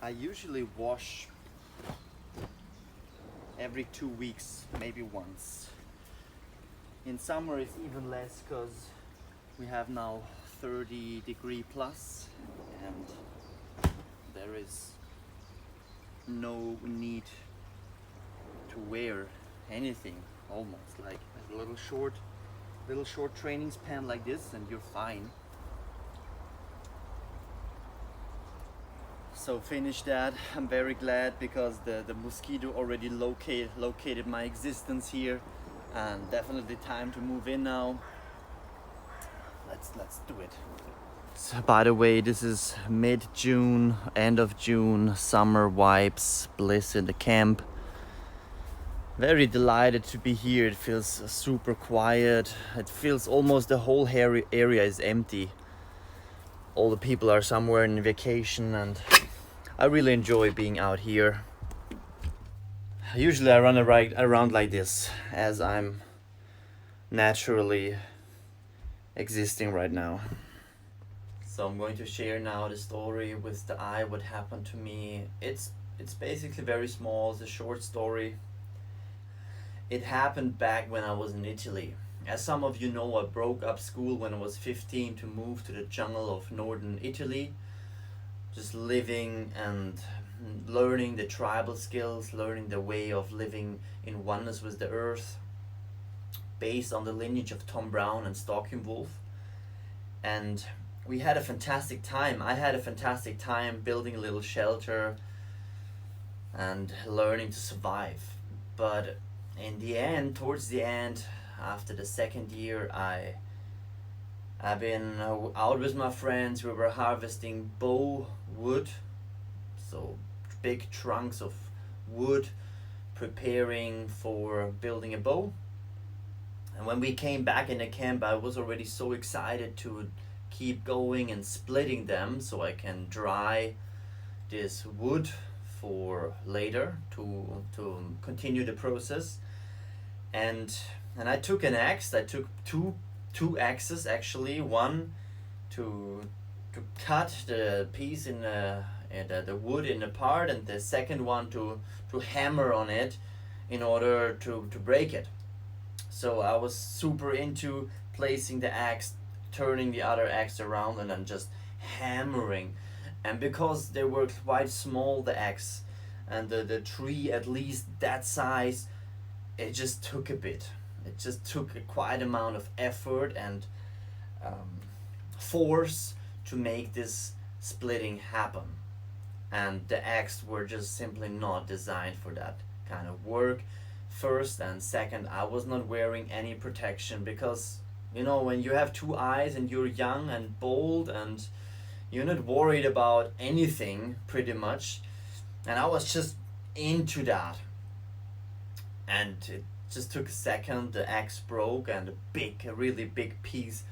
I usually wash every 2 weeks, maybe once. In summer it's even less because we have now 30-degree plus and there is no need to wear anything, almost like a little short training span like this and you're fine. So finish that. I'm very glad because the mosquito already located my existence here, and definitely time to move in now. Let's do it. So, by the way, this is mid-June, end of June, summer vibes, bliss in the camp. Very delighted to be here. It feels super quiet. It feels almost the whole area is empty. All the people are somewhere in vacation and I really enjoy being out here. Usually I run around like this as I'm naturally existing right now. So I'm going to share now the story with the eye, what happened to me. It's basically very small, it's a short story. It happened back when I was in Italy. As some of you know, I broke up school when I was 15 to move to the jungle of northern Italy. Just living and learning the tribal skills, learning the way of living in oneness with the earth, based on the lineage of Tom Brown and Stalking Wolf. And we had a fantastic time. I had a fantastic time building a little shelter and learning to survive. But in the end, towards the end, after the second year, I've been out with my friends. We were harvesting bow wood, so big trunks of wood, preparing for building a bow. And when we came back in the camp, I was already so excited to keep going and splitting them so I can dry this wood for later to continue the process. And I took an axe. I took two axes actually. One to cut the piece in the wood in apart, and the second one to hammer on it in order to break it. So I was super into placing the axe, turning the other axe around, and then just hammering. And because they were quite small, the axe, and the tree at least that size, it just took a bit. It just took a quite amount of effort and force to make this splitting happen. And the axe were just simply not designed for that kind of work. First, and second, I was not wearing any protection because, you know, when you have two eyes and you're young and bold and you're not worried about anything pretty much, and I was just into that. And it just took a second, the axe broke and a really big piece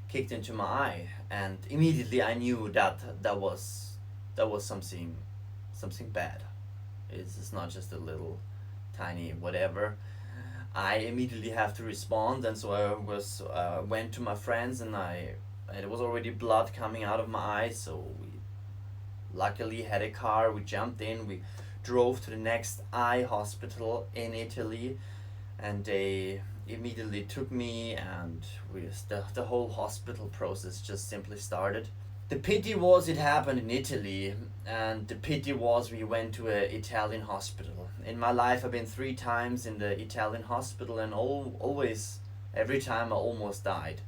kicked into my eye, and immediately I knew that was something bad. It's not just a little tiny whatever. I immediately have to respond, and so I went to my friends, and it was already blood coming out of my eyes. So we luckily had a car. We jumped in. We drove to the next eye hospital in Italy, and they immediately took me, and the whole hospital process just simply started. The pity was it happened in Italy, and the pity was we went to an Italian hospital. In my life, I've been 3 times in the Italian hospital, and always, every time I almost died.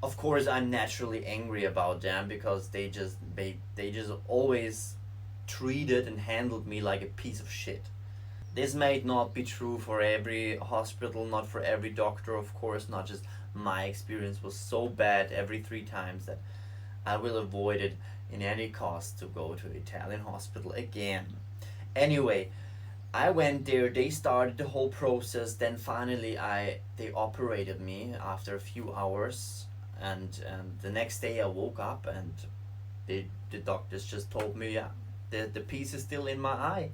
Of course, I'm naturally angry about them because they just always treated and handled me like a piece of shit. This may not be true for every hospital, not for every doctor, of course, not just my experience was so bad every 3 times that I will avoid it in any cost to go to Italian hospital again. Anyway, I went there, they started the whole process, then finally they operated me after a few hours, and the next day I woke up and the doctors just told me, yeah, the piece is still in my eye.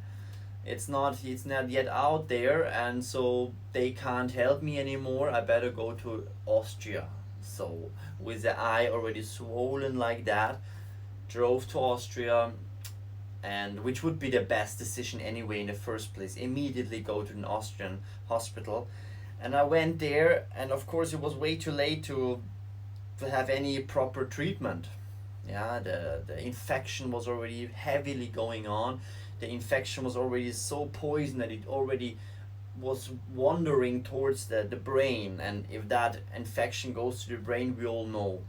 It's not yet out there, and so they can't help me anymore. I better go to Austria. So with the eye already swollen like that, drove to Austria, and which would be the best decision anyway in the first place. Immediately go to an Austrian hospital, and I went there, and of course it was way too late to have any proper treatment. Yeah, the infection was already heavily going on. The infection was already so poison that it already was wandering towards the brain, and if that infection goes to the brain, we all know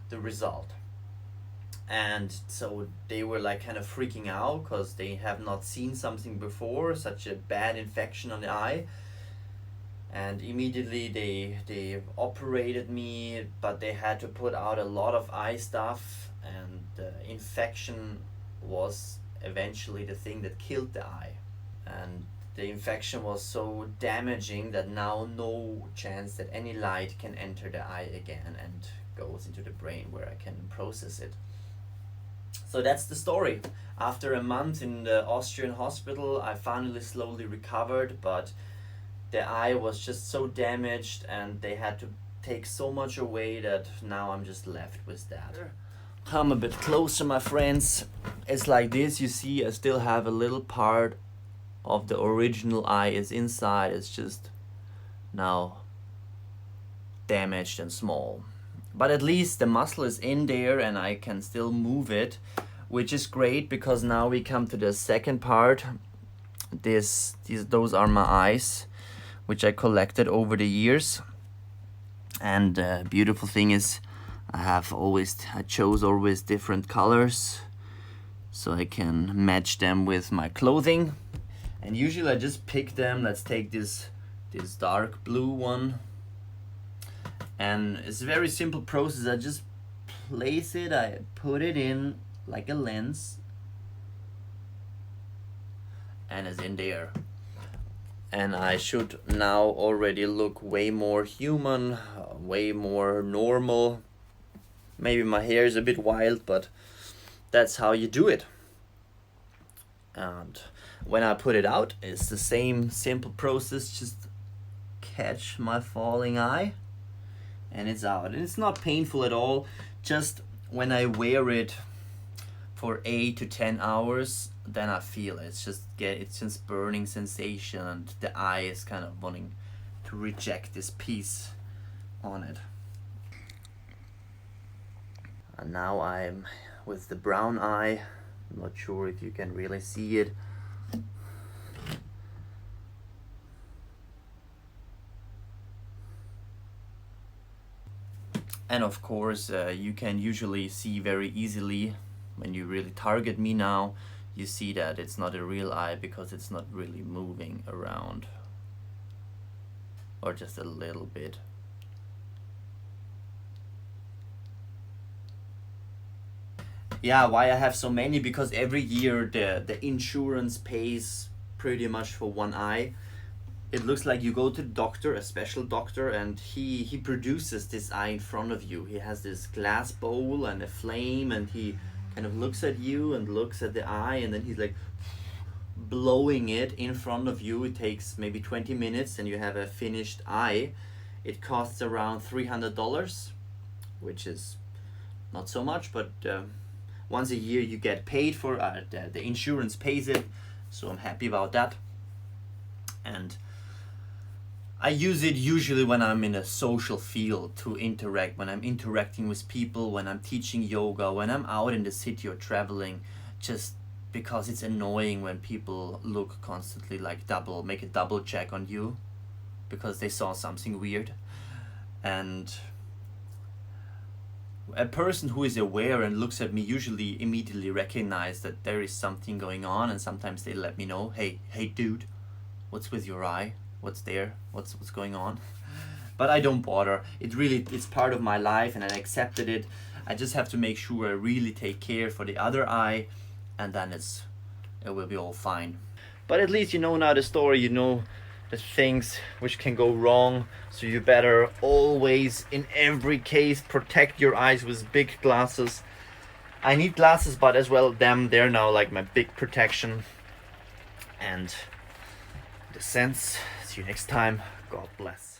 the result. And so they were like kind of freaking out because they have not seen something before, such a bad infection on the eye. And immediately they operated me, but they had to put out a lot of eye stuff, and the infection was eventually the thing that killed the eye. And the infection was so damaging that now no chance that any light can enter the eye again and goes into the brain where I can process it. So that's the story. After a month in the Austrian hospital, I finally slowly recovered, but the eye was just so damaged and they had to take so much away that now I'm just left with that. Come a bit closer, my friends. It's like this. You see, I still have a little part of the original eye is inside. It's just now damaged and small. But at least the muscle is in there and I can still move it, which is great because now we come to the second part. Those are my eyes, which I collected over the years. And the beautiful thing is I chose always different colors so I can match them with my clothing. And usually I just pick them. Let's take this dark blue one. And it's a very simple process. I just place it, I put it in like a lens, and it's in there. And I should now already look way more human, way more normal. Maybe my hair is a bit wild, but that's how you do it. And when I put it out, it's the same simple process. Just catch my falling eye, and it's out. And it's not painful at all. Just when I wear it for 8 to 10 hours, then I feel it. It's just burning sensation, and the eye is kind of wanting to reject this piece on it. And now I'm with the brown eye. I'm not sure if you can really see it. And of course, you can usually see very easily when you really target me now, you see that it's not a real eye because it's not really moving around, or just a little bit. Yeah, why I have so many? Because every year the insurance pays pretty much for one eye. It looks like you go to the doctor, a special doctor, and he produces this eye in front of you. He has this glass bowl and a flame, and he kind of looks at you and looks at the eye, and then he's like blowing it in front of you. It takes maybe 20 minutes and you have a finished eye. It costs around $300, which is not so much, but once a year you get paid for the insurance pays it, so I'm happy about that. And I use it usually when I'm in a social field to interact, when I'm interacting with people, when I'm teaching yoga, when I'm out in the city or traveling, just because it's annoying when people look constantly like make a double check on you because they saw something weird. And a person who is aware and looks at me usually immediately recognize that there is something going on, and sometimes they let me know, hey dude, what's with your eye? What's there? What's going on? But I don't bother. It's part of my life and I accepted it. I just have to make sure I really take care for the other eye, and then it will be all fine. But at least you know now the story, you know the things which can go wrong, so you better always, in every case, protect your eyes with big glasses. I need glasses, but as well they're now like my big protection. And the sense. See you next time. God bless.